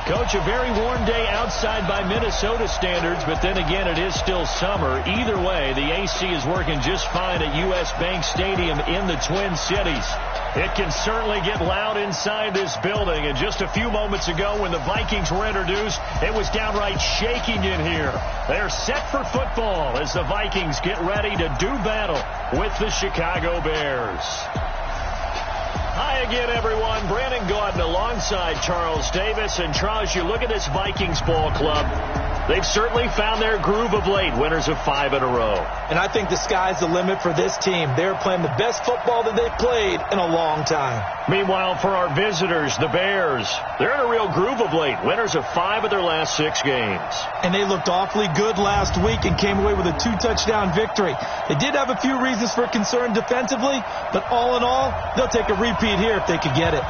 Coach, a very warm day outside by Minnesota standards, but then again, it is still summer. Either way, the AC is working just fine at U.S. Bank Stadium in the Twin Cities. It can certainly get loud inside this building, and just a few moments ago when the Vikings were introduced, it was downright shaking in here. They're set for football as the Vikings get ready to do battle with the Chicago Bears. Hi again, everyone. Brandon Gaudin alongside Charles Davis. And Charles, you look at this Vikings ball club. They've certainly found their groove of late, winners of 5 in a row. And I think the sky's the limit for this team. They're playing the best football that they've played in a long time. Meanwhile, for our visitors, the Bears, they're in a real groove of late, winners of 5 of their last 6 games. And they looked awfully good last week and came away with a 2-touchdown victory. They did have a few reasons for concern defensively, but all in all, they'll take a repeat here if they could get it.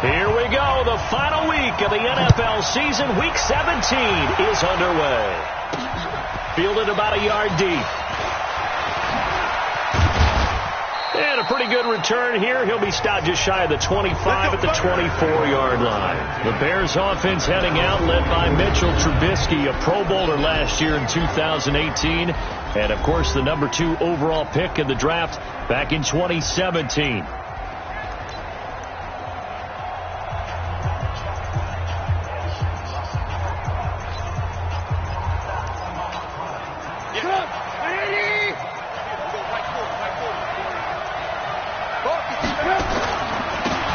Here we go. The final week of the NFL season. Week 17 is underway. Fielded about a yard deep. And a pretty good return here. He'll be stopped just shy of the 25 at the 24-yard line. The Bears offense heading out, led by Mitchell Trubisky, a Pro Bowler last year in 2018. And, of course, the number 2 overall pick in the draft back in 2017.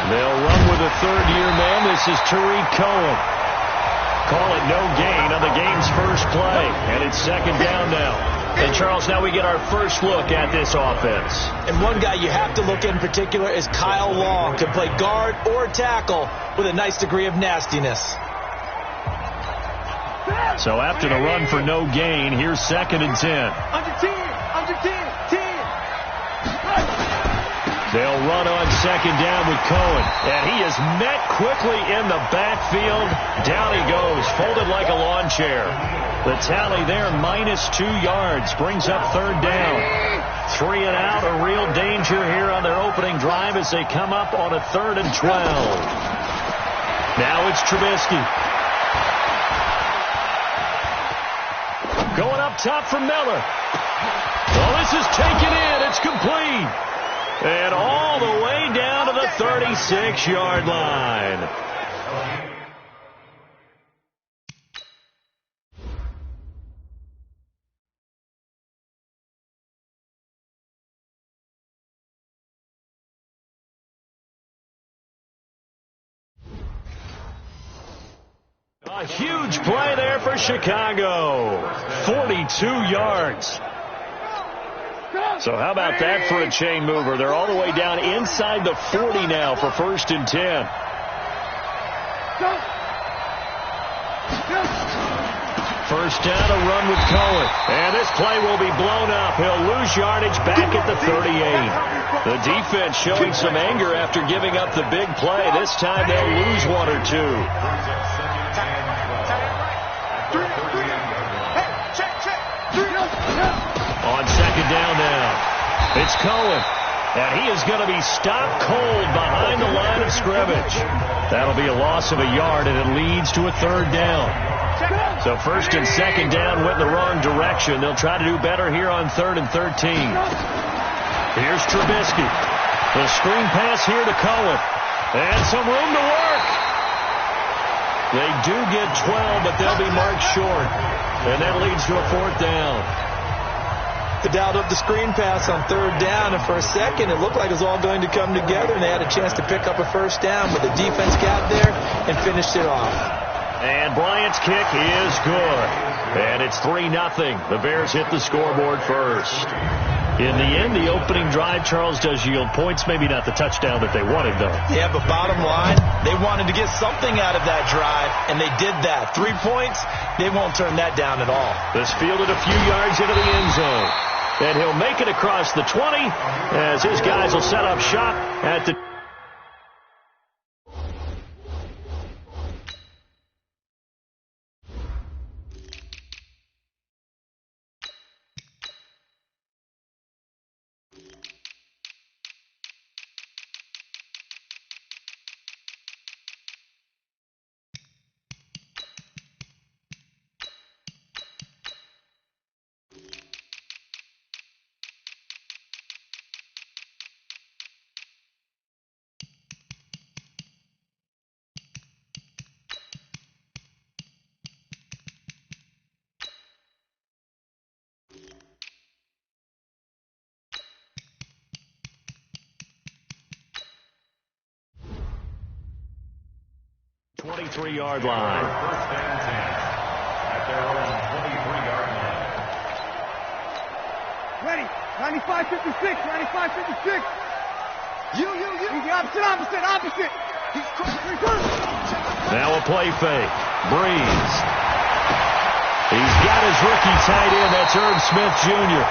They'll run with a third-year man. This is Tariq Cohen. Call it no gain on the game's first play. And it's second down now. And, Charles, now we get our first look at this offense. And one guy you have to look at in particular is Kyle Long. Can play guard or tackle with a nice degree of nastiness. So after the run for no gain, here's 2nd and 10. Under 10. They'll run on second down with Cohen. And he is met quickly in the backfield. Down he goes, folded like a lawn chair. The tally there, -2 yards, brings up third down. 3 and out, a real danger here on their opening drive as they come up on a 3rd and 12. Now it's Trubisky. Going up top for Miller. Well, this is taken in. It's complete. And all the way down to the 36-yard line. A huge play there for Chicago. 42 yards. So how about that for a chain mover? They're all the way down inside the 40 now for 1st and 10. First down, a run with Cohen. And this play will be blown up. He'll lose yardage back at the 38. The defense showing some anger after giving up the big play. This time they'll lose 1 or 2. On second down now, it's Cohen. And he is going to be stopped cold behind the line of scrimmage. That'll be a loss of a yard, and it leads to a 3rd down. So 1st and 2nd down went in the wrong direction. They'll try to do better here on 3rd and 13. Here's Trubisky. The screen pass here to Cohen. And some room to work. They do get 12, but they'll be marked short. And that leads to a 4th down. The dialed up the screen pass on 3rd down, and for a second it looked like it was all going to come together, and they had a chance to pick up a 1st down, but the defense got there and finished it off. And Bryant's kick is good. And it's 3-0. The Bears hit the scoreboard first. In the end, the opening drive, Charles, does yield points. Maybe not the touchdown that they wanted, though. Yeah, but bottom line, they wanted to get something out of that drive, and they did that. 3 points, they won't turn that down at all. This fielded a few yards into the end zone. And he'll make it across the 20 as his guys will set up shop at the... 23-yard line. First and 10 at their own 23-yard line. Ready. 95-56. 95-56. You. He's the opposite. He's crossing. Now a play fake. Breeze. He's got his rookie tight end. That's Herb Smith Jr.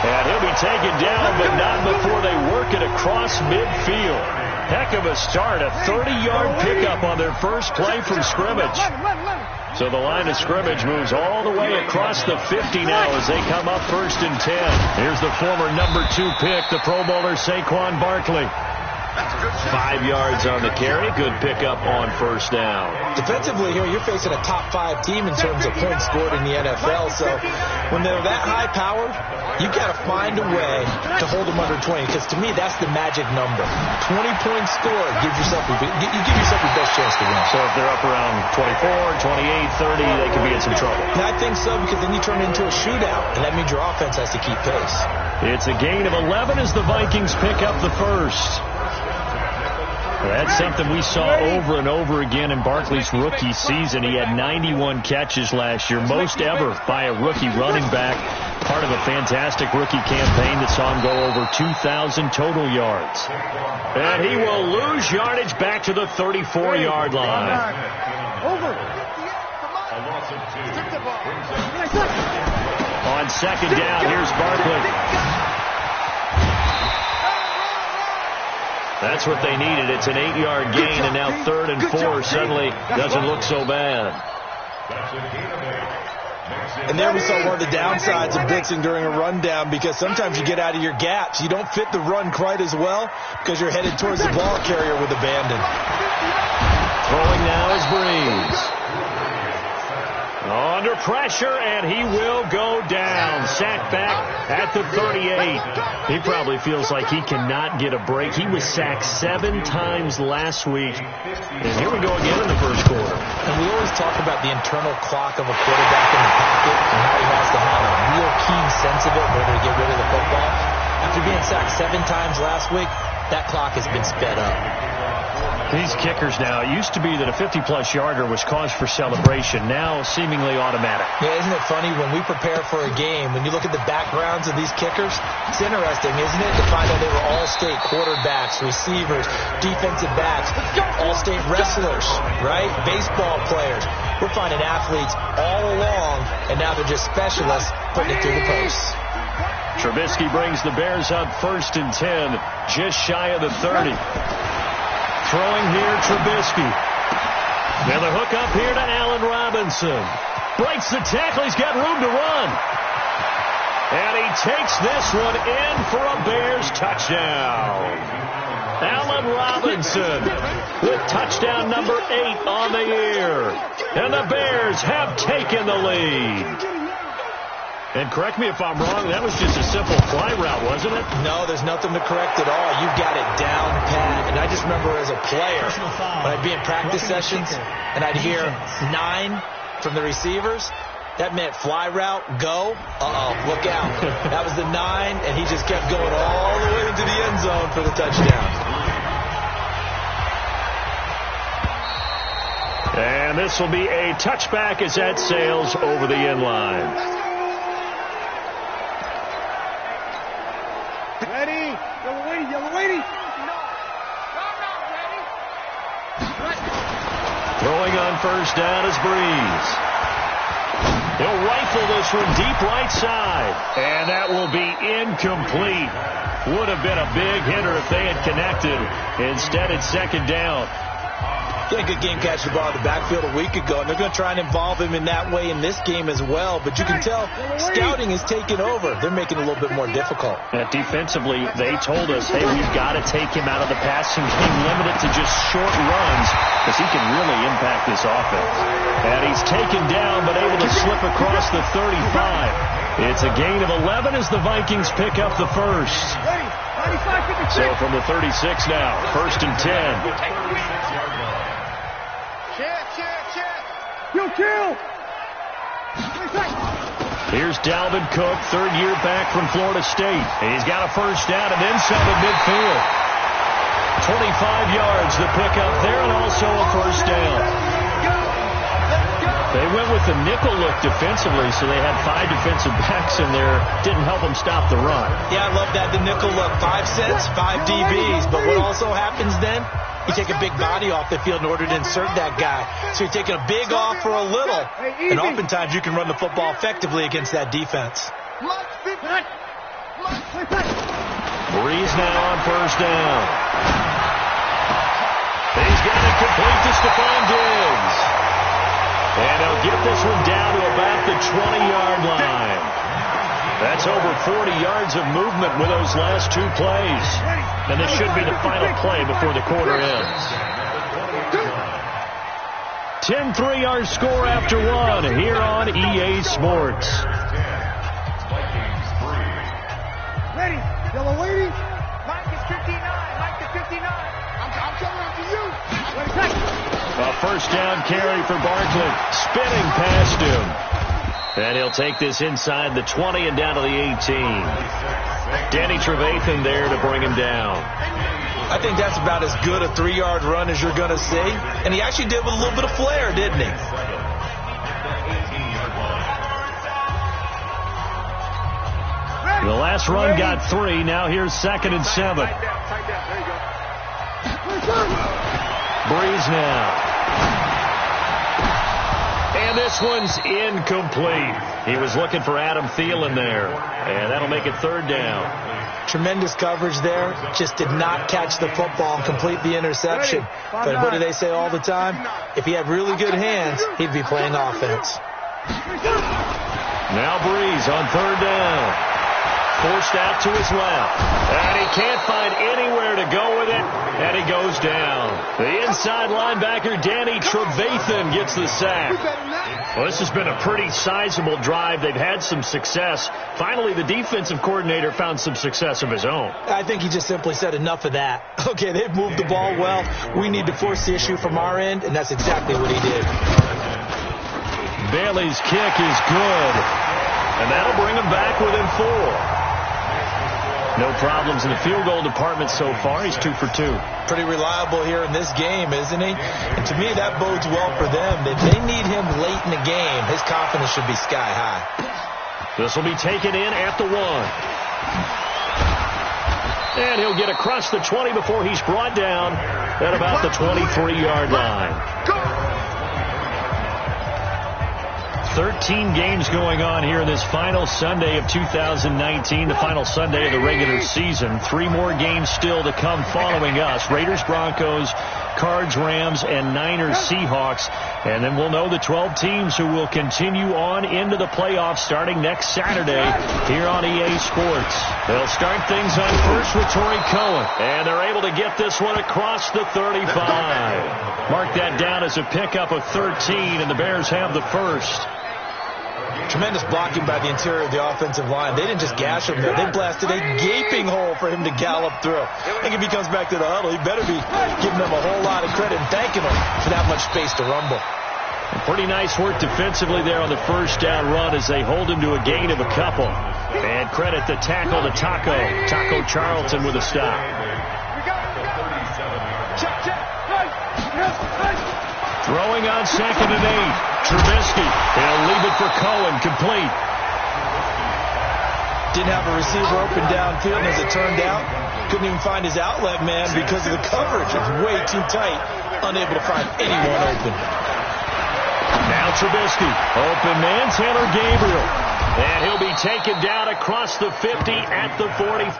And he'll be taken down, but not before they work it across midfield. Heck of a start. A 30-yard pickup on their first play from scrimmage. So the line of scrimmage moves all the way across the 50 now as they come up first and 10. Here's the former number 2 pick, the Pro Bowler Saquon Barkley. 5 yards on the carry. Good pickup on first down. Defensively here, you're facing a top 5 team in terms of points scored in the NFL. So when they're that high powered, you got to find a way to hold them under 20. Because to me, that's the magic number. 20 points scored gives yourself your best chance to win. So if they're up around 24, 28, 30, they could be in some trouble. And I think so, because then you turn it into a shootout, and that means your offense has to keep pace. It's a gain of 11 as the Vikings pick up the first. That's something we saw over and over again in Barkley's rookie season. He had 91 catches last year, most ever by a rookie running back. Part of a fantastic rookie campaign that saw him go over 2,000 total yards. And he will lose yardage back to the 34-yard line. Over. On second down, here's Barkley. That's what they needed. It's an 8-yard gain, and now 3rd and 4 suddenly doesn't look so bad. And there we saw one of the downsides of blitzing during a rundown, because sometimes you get out of your gaps. You don't fit the run quite as well because you're headed towards the ball carrier with abandon. Throwing now is Breeze. Under pressure, and he will go down. Sacked back at the 38. He probably feels like he cannot get a break. He was sacked 7 times last week. And here we go again in the first quarter. And we always talk about the internal clock of a quarterback in the pocket and how he has to have a real keen sense of it in order to get rid of the football. After being sacked 7 times last week, that clock has been sped up. These kickers now, it used to be that a 50-plus yarder was cause for celebration. Now seemingly automatic. Yeah, isn't it funny when we prepare for a game, when you look at the backgrounds of these kickers, it's interesting, isn't it, to find out they were all-state quarterbacks, receivers, defensive backs, all-state wrestlers, right? Baseball players. We're finding athletes all along, and now they're just specialists putting it through the posts. Trubisky brings the Bears up 1st and 10, just shy of the 30. Throwing here, Trubisky. Now the hook up here to Allen Robinson. Breaks the tackle. He's got room to run. And he takes this one in for a Bears touchdown. Allen Robinson with touchdown number 8 on the year. And the Bears have taken the lead. And correct me if I'm wrong, that was just a simple fly route, wasn't it? No, there's nothing to correct at all. You've got it down pat. And I just remember as a player, when I'd be in practice sessions and I'd hear 9 from the receivers, that meant fly route, go. Look out. That was the 9, and he just kept going all the way into the end zone for the touchdown. And this will be a touchback as that sails over the end line. Ready. Yellow waiting. Throwing on first down is Breeze. He'll rifle this one deep right side. And that will be incomplete. Would have been a big hitter if they had connected. Instead, it's second down. Yeah, good game catching the ball in the backfield a week ago, and they're going to try and involve him in that way in this game as well. But you can tell scouting is taking over. They're making it a little bit more difficult. Defensively, they told us, hey, we've got to take him out of the passing game, limit it to just short runs, because he can really impact this offense. And he's taken down, but able to slip across the 35. It's a gain of 11 as the Vikings pick up the first. So from the 36 now, 1st and 10. Kill. Here's Dalvin Cook, 3rd year back from Florida State. He's got a first down and then some at midfield. 25 yards to pick up there, and also a first down. with the nickel look defensively, so they had 5 defensive backs in there. Didn't help them stop the run. Yeah, I love that, the nickel look. 5 sets, 5 DBs. But what also happens then, you take a big body off the field in order to insert that guy. So you're taking a big off for a little. And oftentimes you can run the football effectively against that defense. Breeze now on first down. He's got it complete to Stephon Diggs. And he'll get this one down to about the 20-yard line. That's over 40 yards of movement with those last 2 plays. And this should be the final play before the quarter ends. 10-3 our score after 1 here on EA Sports. Ready. Yellow lady. Mike is 59. Mike is 59. I'm coming up to you. Ready, take. A first down carry for Barkley. Spinning past him. And he'll take this inside the 20 and down to the 18. Danny Trevathan there to bring him down. I think that's about as good a 3-yard run as you're going to see. And he actually did with a little bit of flair, didn't he? The last run got 3. Now here's 2nd and 7. Breeze now. And this one's incomplete. He was looking for Adam Thielen there. And that'll make it 3rd down. Tremendous coverage there. Just did not catch the football and complete the interception. But what do they say all the time? If he had really good hands, he'd be playing offense. Now Breeze on 3rd down. Forced out to his left. And he can't find anywhere to go with it. And he goes down. The inside linebacker, Danny Trevathan, gets the sack. Well, this has been a pretty sizable drive. They've had some success. Finally, the defensive coordinator found some success of his own. I think he just simply said enough of that. Okay, they've moved the ball well. We need to force the issue from our end, and that's exactly what he did. Bailey's kick is good. And that'll bring him back within 4. No problems in the field goal department so far. He's 2 for 2. Pretty reliable here in this game, isn't he? And to me, that bodes well for them. If they need him late in the game, his confidence should be sky high. This will be taken in at the 1. And he'll get across the 20 before he's brought down at about the 23-yard line. 13 games going on here in this final Sunday of 2019, the final Sunday of the regular season. 3 more games still to come following us. Raiders, Broncos, Cards, Rams, and Niners, Seahawks. And then we'll know the 12 teams who will continue on into the playoffs starting next Saturday here on EA Sports. They'll start things on first with Torrey Cohen. And they're able to get this one across the 35. Mark that down as a pickup of 13, and the Bears have the first. Tremendous blocking by the interior of the offensive line. They didn't just gash him there. They blasted a gaping hole for him to gallop through. I think if he comes back to the huddle, he better be giving them a whole lot of credit and thanking them for that much space to rumble. Pretty nice work defensively there on the first down run as they hold him to a gain of a couple. And credit the tackle to Taco Charlton with a stop. Throwing on 2nd and 8. Trubisky. He'll leave it for Cohen. Complete. Didn't have a receiver open downfield, and as it turned out, couldn't even find his outlet man because of the coverage. It was way too tight. Unable to find anyone open. Now Trubisky. Open man, Taylor Gabriel. And he'll be taken down across the 50 at the 40.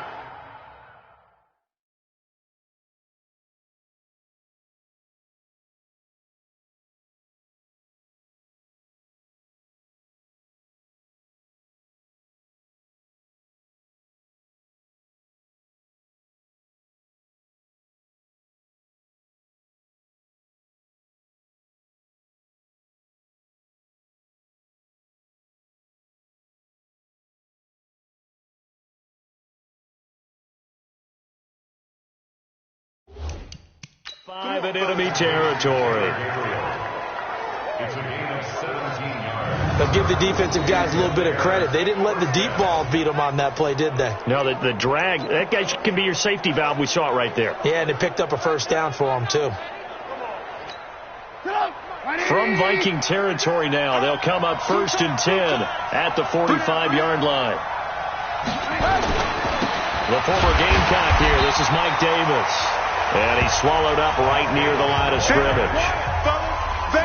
Five in enemy territory. It's a gain of 17 yards. They'll give the defensive guys a little bit of credit. They didn't let the deep ball beat them on that play, did they? No, the drag, that guy can be your safety valve. We saw it right there. Yeah, and it picked up a first down for them, too. From Viking territory now, they'll come up 1st and 10 at the 45-yard line. The former Gamecock here. This is Mike Davis. And he's swallowed up right near the line of scrimmage.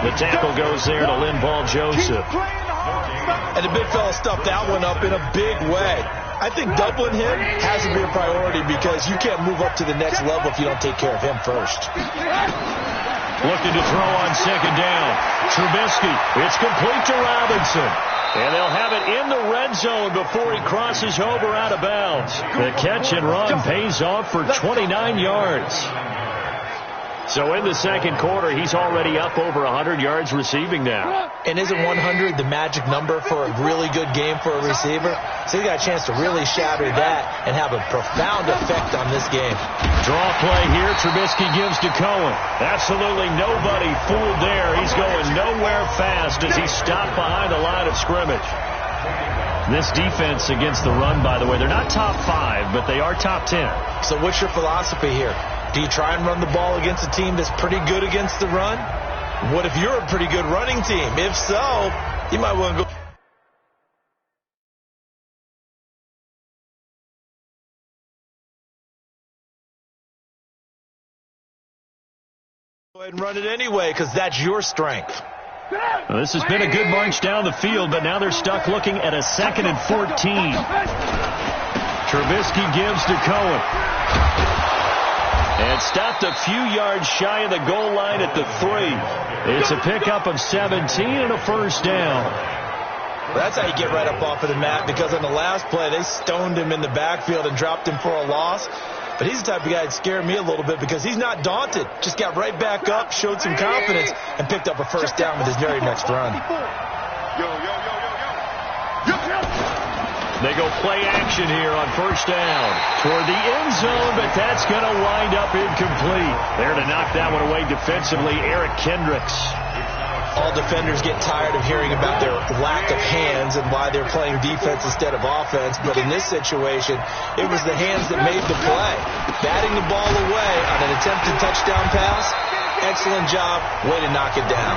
The tackle goes there to Lynn Paul Joseph. And the big fella stuffed that one up in a big way. I think doubling him has to be a priority because you can't move up to the next level if you don't take care of him first. Looking to throw on 2nd down. Trubisky. It's complete to Robinson. And they'll have it in the red zone before he crosses over out of bounds. The catch and run pays off for 29 yards. So in the second quarter, he's already up over 100 yards receiving now. And isn't 100 the magic number for a really good game for a receiver? So he got a chance to really shatter that and have a profound effect on this game. Draw play here. Trubisky gives to Cohen. Absolutely nobody fooled there. He's going nowhere fast as he's stopped behind the line of scrimmage. This defense against the run, by the way, they're not top 5, but they are top 10. So what's your philosophy here? Do you try and run the ball against a team that's pretty good against the run? What if you're a pretty good running team? If so, you might want to go ahead and run it anyway because that's your strength. Well, this has been a good march down the field, but now they're stuck looking at a 2nd and 14. Trubisky gives to Cohen. And stopped a few yards shy of the goal line at the 3. It's a pickup of 17 and a 1st down. Well, that's how you get right up off of the mat, because on the last play, they stoned him in the backfield and dropped him for a loss. But he's the type of guy that scared me a little bit because he's not daunted. Just got right back up, showed some confidence, and picked up a 1st down with his very next run. They go play action here on 1st down toward the end zone, but that's going to wind up incomplete. There to knock that one away defensively, Eric Kendricks. All defenders get tired of hearing about their lack of hands and why they're playing defense instead of offense. But in this situation, it was the hands that made the play. Batting the ball away on an attempted touchdown pass. Excellent job. Way to knock it down.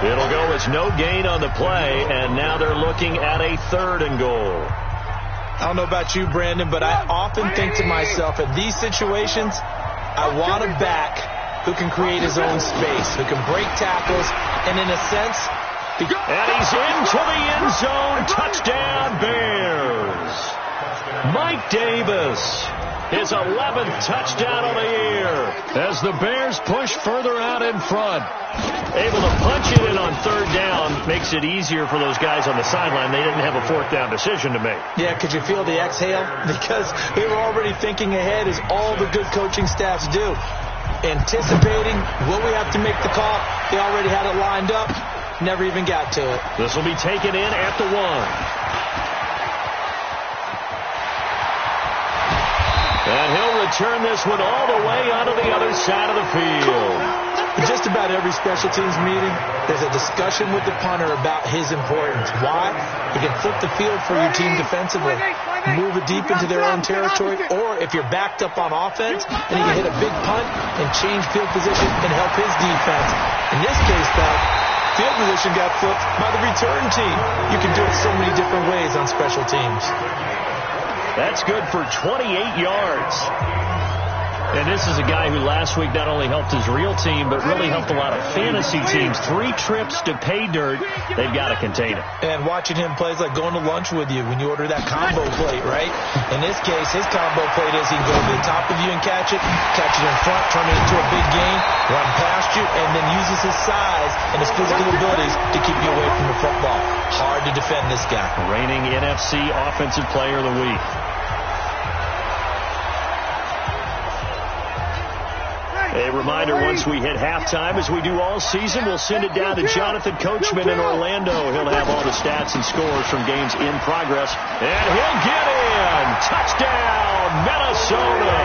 It'll go as no gain on the play, and now they're looking at a 3rd and goal. I don't know about you, Brandon, but I often think to myself, in these situations, I want a back who can create his own space, who can break tackles, and in a sense... And he's into the end zone. Touchdown, Bears. Mike Davis, his 11th touchdown of the year, as the Bears push further out in front. Able to punch it in on 3rd down makes it easier for those guys on the sideline. They didn't have a 4th down decision to make. Yeah, could you feel the exhale? Because they were already thinking ahead, as all the good coaching staffs do. Anticipating, will we have to make the call? They already had it lined up. Never even got to it. This will be taken in at the 1. And he'll return this one all the way onto the other side of the field. In just about every special teams meeting, there's a discussion with the punter about his importance. Why? He can flip the field for your team defensively, move it deep into their own territory, or if you're backed up on offense, then he can hit a big punt and change field position and help his defense. In this case, though, field position got flipped by the return team. You can do it so many different ways on special teams. That's good for 28 yards. And this is a guy who last week not only helped his real team, but really helped a lot of fantasy teams. 3 trips to pay dirt. They've got to contain it. And watching him play is like going to lunch with you when you order that combo plate, right? In this case, his combo plate is he can go to the top of you and catch it in front, turn it into a big gain, run past you, and then uses his size and his physical abilities to keep you away from the football. Hard to defend this guy. Reigning NFC Offensive Player of the Week. A reminder, once we hit halftime, as we do all season, we'll send it down to Jonathan Coachman in Orlando. He'll have all the stats and scores from games in progress. And he'll get in. Touchdown, Minnesota.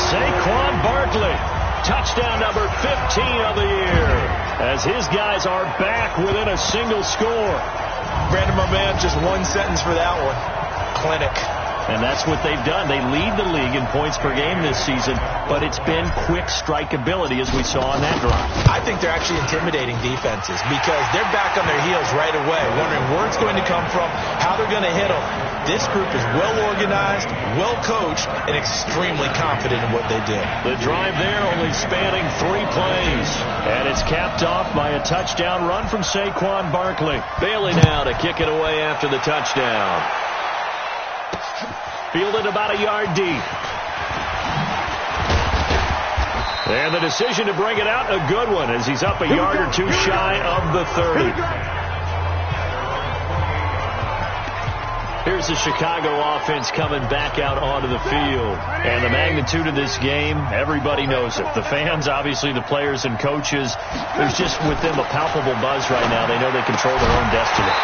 Saquon Barkley. Touchdown number 15 of the year. As his guys are back within a single score. Brandon, my man, just one sentence for that one. Clinic. And that's what they've done. They lead the league in points per game this season, but it's been quick strike ability as we saw on that drive. I think they're actually intimidating defenses because they're back on their heels right away, wondering where it's going to come from, how they're going to hit them. This group is well organized, well coached, and extremely confident in what they do. The drive there only spanning 3 plays. And it's capped off by a touchdown run from Saquon Barkley. Bailey now to kick it away after the touchdown. Fielded about a yard deep. And the decision to bring it out, a good one, as he's up a yard or two shy of the 30. Here's the Chicago offense coming back out onto the field. And the magnitude of this game, everybody knows it. The fans, obviously the players and coaches, there's just with them a palpable buzz right now. They know they control their own destiny.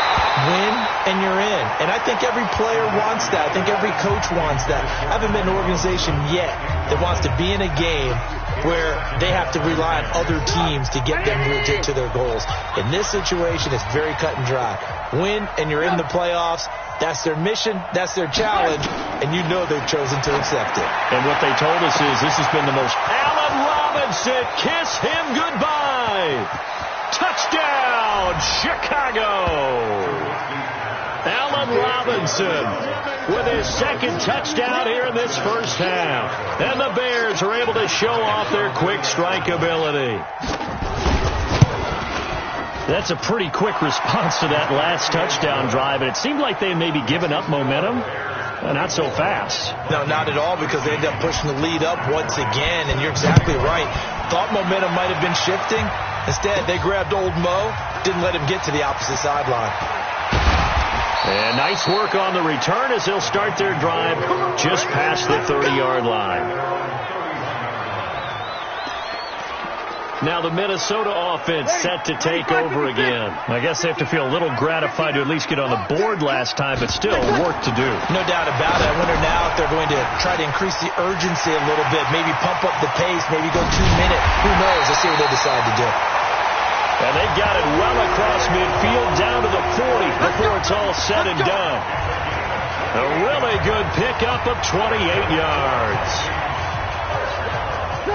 Win and you're in. And I think every player wants that. I think every coach wants that. I haven't been an organization yet that wants to be in a game where they have to rely on other teams to get them to their goals. In this situation, it's very cut and dry. Win and you're in the playoffs. That's their mission, that's their challenge, and you know they've chosen to accept it. And what they told us is this has been the most... Allen Robinson, kiss him goodbye! Touchdown, Chicago! Allen Robinson with his second touchdown here in this first half. And the Bears are able to show off their quick strike ability. That's a pretty quick response to that last touchdown drive, and it seemed like they may be giving up momentum. Not so fast. No, not at all, because they ended up pushing the lead up once again, and you're exactly right. Thought momentum might have been shifting. Instead, they grabbed old Mo, didn't let him get to the opposite sideline. And nice work on the return as they'll start their drive just past the 30-yard line. Now the Minnesota offense set to take over again. I guess they have to feel a little gratified to at least get on the board last time, but still work to do. No doubt about it. I wonder now if they're going to try to increase the urgency a little bit, maybe pump up the pace, maybe go 2 minutes. Who knows? Let's see what they decide to do. And they've got it well across midfield down to the 40 before it's all said and done. A really good pickup of 28 yards.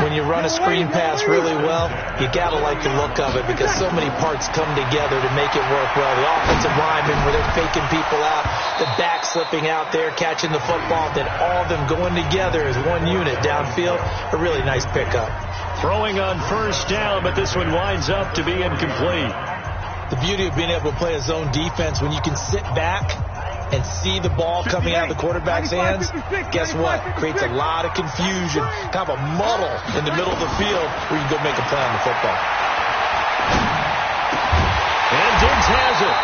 When you run a screen pass really well, you got to like the look of it because so many parts come together to make it work well. The offensive linemen, where they're faking people out, the back slipping out there, catching the football, then all of them going together as one unit downfield. A really nice pickup. Throwing on first down, but this one winds up to be incomplete. The beauty of being able to play a zone defense, when you can sit back and see the ball coming out of the quarterback's hands, guess what? Creates a lot of confusion, kind of a muddle in the middle of the field where you can go make a play on the football. And Diggs has it.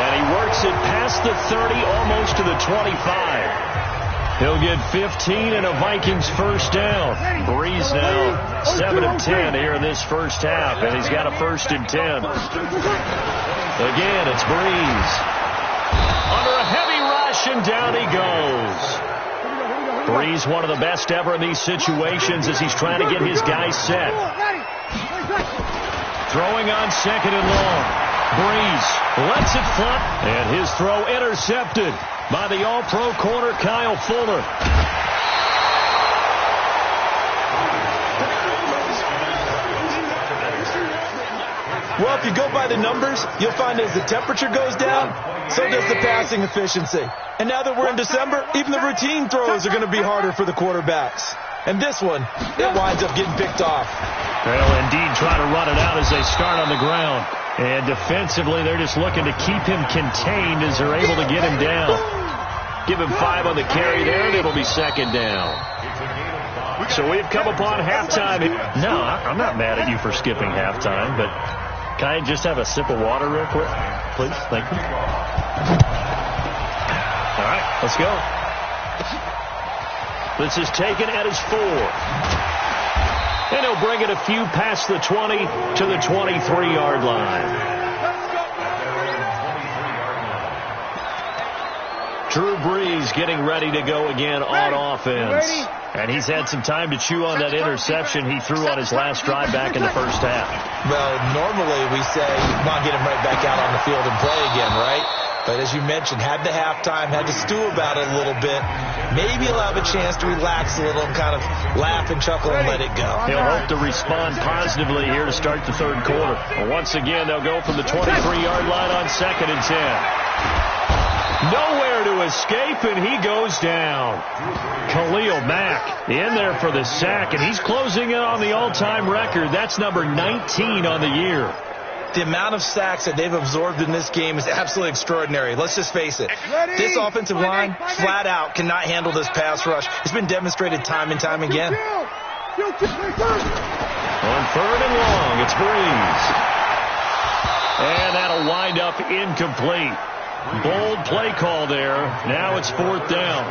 And he works it past the 30, almost to the 25. He'll get 15 and a Vikings first down. Breeze now 7 of 10 here in this first half, and he's got a 1st and 10. Again, it's Breeze. Under a heavy rush, and down he goes. Breeze, one of the best ever in these situations as he's trying to get his guys set. Throwing on 2nd and long. Breeze lets it flop, and his throw intercepted by the all-pro corner Kyle Fuller. Well, if you go by the numbers, you'll find as the temperature goes down, so does the passing efficiency. And now that we're in December, even the routine throws are going to be harder for the quarterbacks. And this one, it winds up getting picked off. They'll indeed try to run it out as they start on the ground. And defensively, they're just looking to keep him contained as they're able to get him down. Give him 5 on the carry there, and it'll be 2nd down. So we've come upon halftime. No, I'm not mad at you for skipping halftime, but can I just have a sip of water real quick? Please, thank you. All right, let's go. This is taken at his 4. And he'll bring it a few past the 20 to the 23-yard line. Drew Brees getting ready to go again on offense. And he's had some time to chew on that interception he threw on his last drive back in the first half. Well, normally we say, come on, get him right back out on the field and play again, right? But as you mentioned, had the halftime, had to stew about it a little bit. Maybe he'll have a chance to relax a little and kind of laugh and chuckle and let it go. He'll hope to respond positively here to start the third quarter. And once again, they'll go from the 23-yard line on 2nd and 10. Nowhere to escape, and he goes down. Khalil Mack in there for the sack, and he's closing in on the all-time record. That's number 19 on the year. The amount of sacks that they've absorbed in this game is absolutely extraordinary. Let's just face it. This offensive line, flat out, cannot handle this pass rush. It's been demonstrated time and time again. On 3rd and long, it's Breeze. And that'll wind up incomplete. Bold play call there. Now it's 4th down.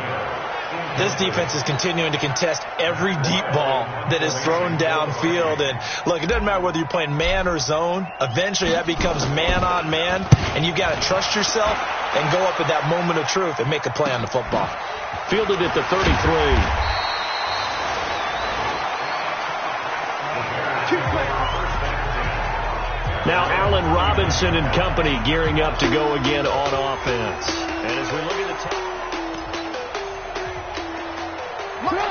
This defense is continuing to contest every deep ball that is thrown downfield. And, look, it doesn't matter whether you're playing man or zone. Eventually, that becomes man-on-man, and you've got to trust yourself and go up at that moment of truth and make a play on the football. Fielded at the 33. Now Allen Robinson and company gearing up to go again on offense. And as we look at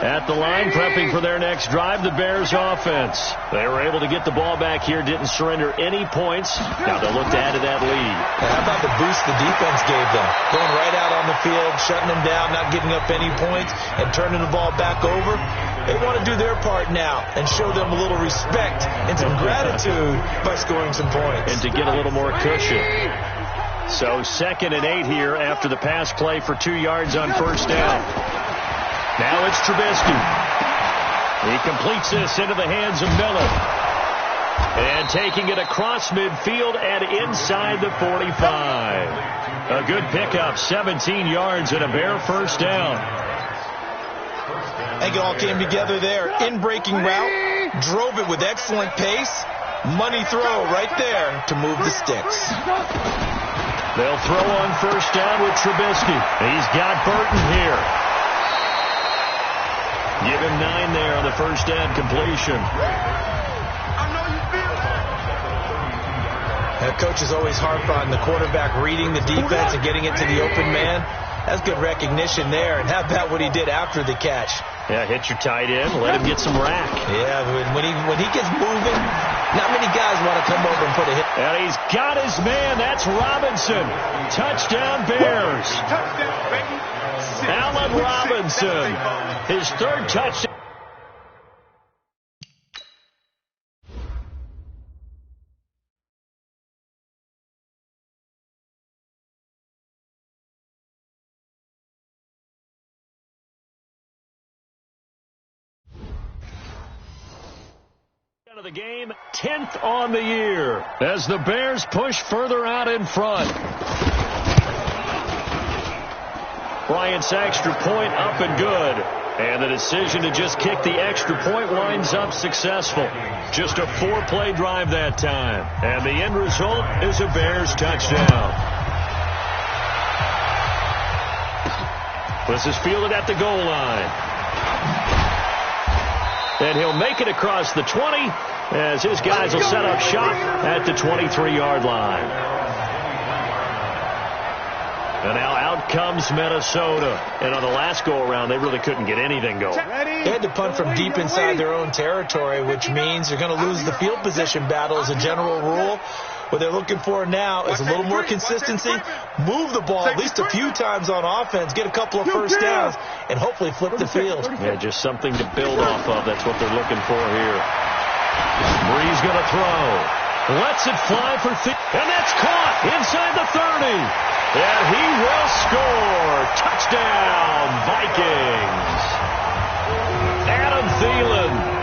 at the line, prepping for their next drive, the Bears offense. They were able to get the ball back here, didn't surrender any points. Now they'll look to add to that lead. How about the boost the defense gave them? Going right out on the field, shutting them down, not giving up any points, and turning the ball back over. They want to do their part now and show them a little respect and some gratitude by scoring some points. And to get a little more cushion. So 2nd and 8 here after the pass play for 2 yards on 1st down. Now it's Trubisky. He completes this into the hands of Miller. And taking it across midfield and inside the 45. A good pickup, 17 yards and a Bear 1st down. I think it all came together there. In-breaking route, drove it with excellent pace. Money throw right there to move the sticks. They'll throw on 1st down with Trubisky. He's got Burton here. Give him 9 there on the 1st down completion. That coaches always harp on the quarterback reading the defense and getting it to the open man. That's good recognition there. And how about what he did after the catch? Yeah, hit your tight end, let him get some rack. Yeah, when he gets moving, not many guys want to come over and put a hit. And he's got his man. That's Robinson. Touchdown Bears. Touchdown, baby. Allen Robinson, his 3rd touchdown. Of the game, 10th on the year as the Bears push further out in front. Bryant's extra point up and good. And the decision to just kick the extra point winds up successful. Just a 4-play drive that time. And the end result is a Bears touchdown. This is fielded at the goal line. And he'll make it across the 20 as his guys will set up shop at the 23-yard line. And now out comes Minnesota. And on the last go-around, they really couldn't get anything going. They had to punt from deep inside their own territory, which means they're going to lose the field position battle as a general rule. What they're looking for now is a little more consistency, move the ball at least a few times on offense, get a couple of 1st downs, and hopefully flip the field. Yeah, just something to build off of. That's what they're looking for here. Breeze going to throw. Lets it fly for and that's caught inside the 30. And he will score. Touchdown, Vikings. Adam Thielen.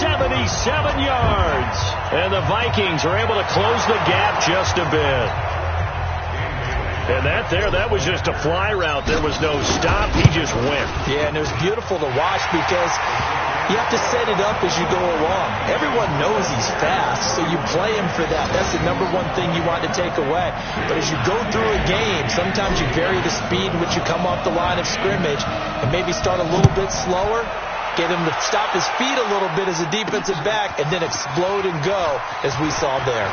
77 yards. And the Vikings are able to close the gap just a bit. And that was just a fly route. There was no stop. He just went. Yeah, and it was beautiful to watch because you have to set it up as you go along. Everyone knows he's fast, so you play him for that. That's the number one thing you want to take away. But as you go through a game, sometimes you vary the speed in which you come off the line of scrimmage and maybe start a little bit slower, get him to stop his feet a little bit as a defensive back, and then explode and go, as we saw there.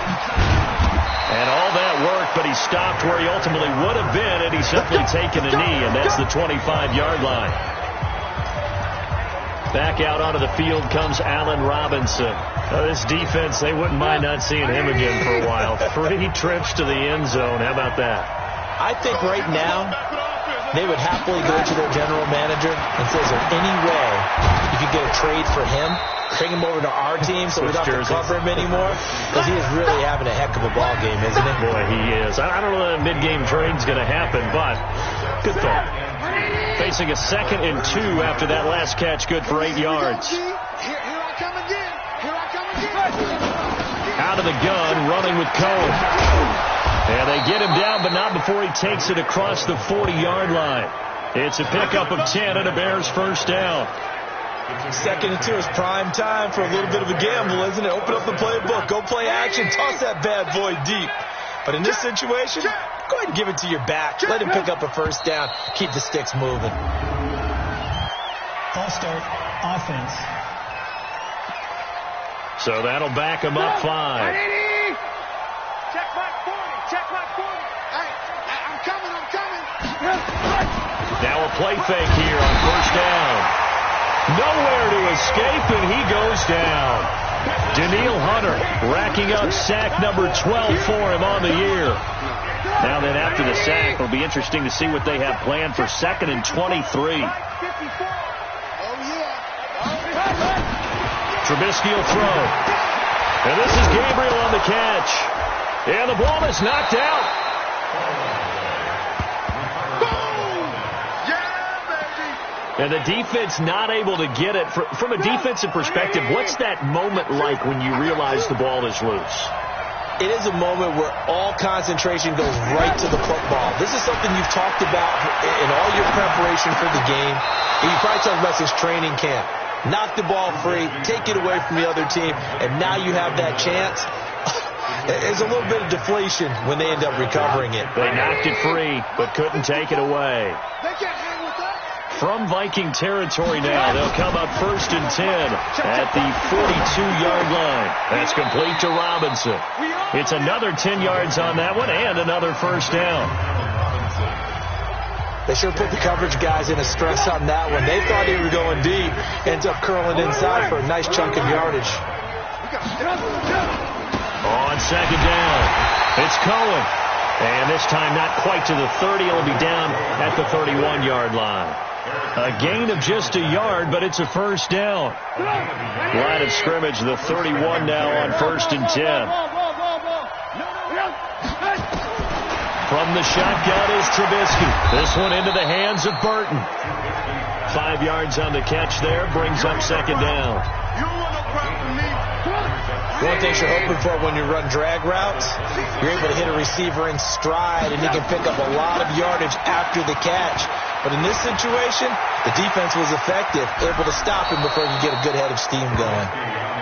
And all that work, but he stopped where he ultimately would have been, and he's simply taken a knee, and that's the 25-yard line. Back out onto the field comes Allen Robinson. This defense, they wouldn't mind not seeing him again for a while. 3 trips to the end zone. How about that? I think right now they would happily go to their general manager and say, is there any way you could get a trade for him? Bring him over to our team so we don't have to cover him anymore? Because he is really having a heck of a ball game, isn't he? Boy, he is. I don't know that a mid-game trade's going to happen, but good thought. Facing a 2nd and 2 after that last catch, good for 8 yards. Here I come again. Here I come again. Out of the gun, running with Cohen. And they get him down, but not before he takes it across the 40-yard line. It's a pickup of 10 and a Bears first down. 2nd and 2 is prime time for a little bit of a gamble, isn't it? Open up the playbook, go play action, toss that bad boy deep. But in this situation, go ahead and give it to your back. Let him pick up a first down. Keep the sticks moving. False start, offense. So that'll back him up 5. Check my 40. Check my 40. Hey, I'm coming. Now a play fake here on first down. Nowhere to escape, and he goes down. Daniil Hunter racking up sack number 12 for him on the year. Now then, after the sack, it'll be interesting to see what they have planned for 2nd and 23. Trubisky will throw. And this is Gabriel on the catch. And the ball is knocked out. And the defense not able to get it. From a defensive perspective, what's that moment like when you realize the ball is loose? It is a moment where all concentration goes right to the football. This is something you've talked about in all your preparation for the game. And you probably talked about since training camp. Knock the ball free, take it away from the other team, and now you have that chance. There's a little bit of deflation when they end up recovering it. They knocked it free, but couldn't take it away. They can't hang with that. From Viking territory now, they'll come up 1st and 10 at the 42-yard line. That's complete to Robinson. It's another 10 yards on that one and another first down. They sure put the coverage guys in a stress on that one. They thought he was going deep. Ends up curling inside for a nice chunk of yardage. On 2nd down, it's Cohen. And this time not quite to the 30. It'll be down at the 31-yard line. A gain of just a yard, but it's a first down. Line of scrimmage, the 31 now on 1st and 10. From the shotgun is Trubisky. This one into the hands of Burton. 5 yards on the catch there, brings up 2nd down. One thing you're hoping for when you run drag routes, you're able to hit a receiver in stride, and he can pick up a lot of yardage after the catch. But in this situation, the defense was effective, able to stop him before he could get a good head of steam going.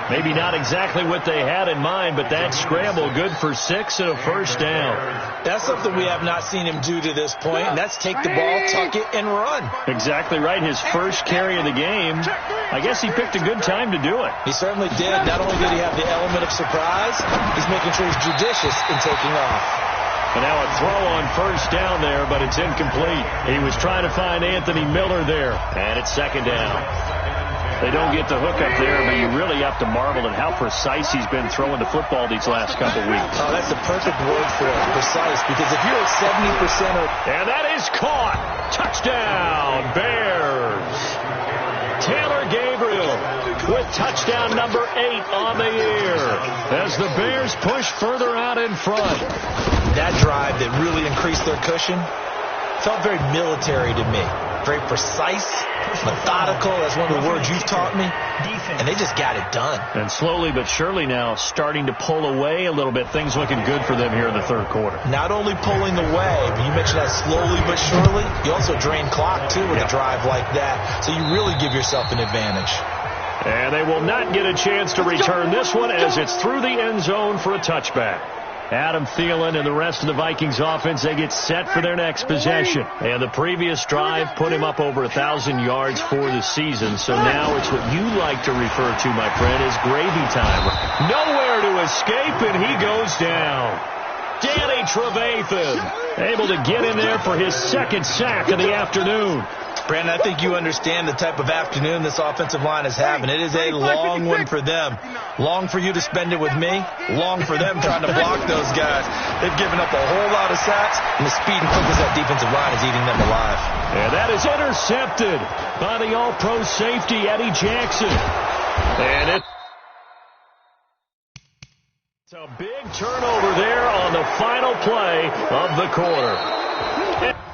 Maybe not exactly what they had in mind, but that scramble good for 6 and a first down. That's something we have not seen him do to this point, and that's take the ball, tuck it, and run. Exactly right. His first carry of the game. I guess he picked a good time to do it. He certainly did. Not only did he have the element of surprise, he's making sure he's judicious in taking off. And now a throw on first down there, but it's incomplete. He was trying to find Anthony Miller there, and it's 2nd down. They don't get the hook up there, but you really have to marvel at how precise he's been throwing the football these last couple weeks. Oh, that's the perfect word for it, precise, because if you're at 70% or... And that is caught. Touchdown, Bears. Taylor Gabriel with touchdown number 8 on the year as the Bears push further out in front. That drive that really increased their cushion felt very military to me. Very precise, methodical. That's one of the words you've taught me. And they just got it done. And slowly but surely now starting to pull away a little bit. Things looking good for them here in the 3rd quarter. Not only pulling away, but you mentioned that slowly but surely. You also drain clock, too, with a drive like that. So you really give yourself an advantage. And they will not get a chance to return this one as it's through the end zone for a touchback. Adam Thielen and the rest of the Vikings offense, they get set for their next possession. And the previous drive put him up over 1,000 yards for the season. So now it's what you like to refer to, my friend, as gravy time. Nowhere to escape, and he goes down. Danny Trevathan able to get in there for his second sack of the afternoon. Brandon, I think you understand the type of afternoon this offensive line is having. It is a long one for them. Long for you to spend it with me. Long for them trying to block those guys. They've given up a whole lot of sacks, and the speed and quickness of that defensive line is eating them alive. And that is intercepted by the all-pro safety, Eddie Jackson. And it's a big turnover there on the final play of the quarter.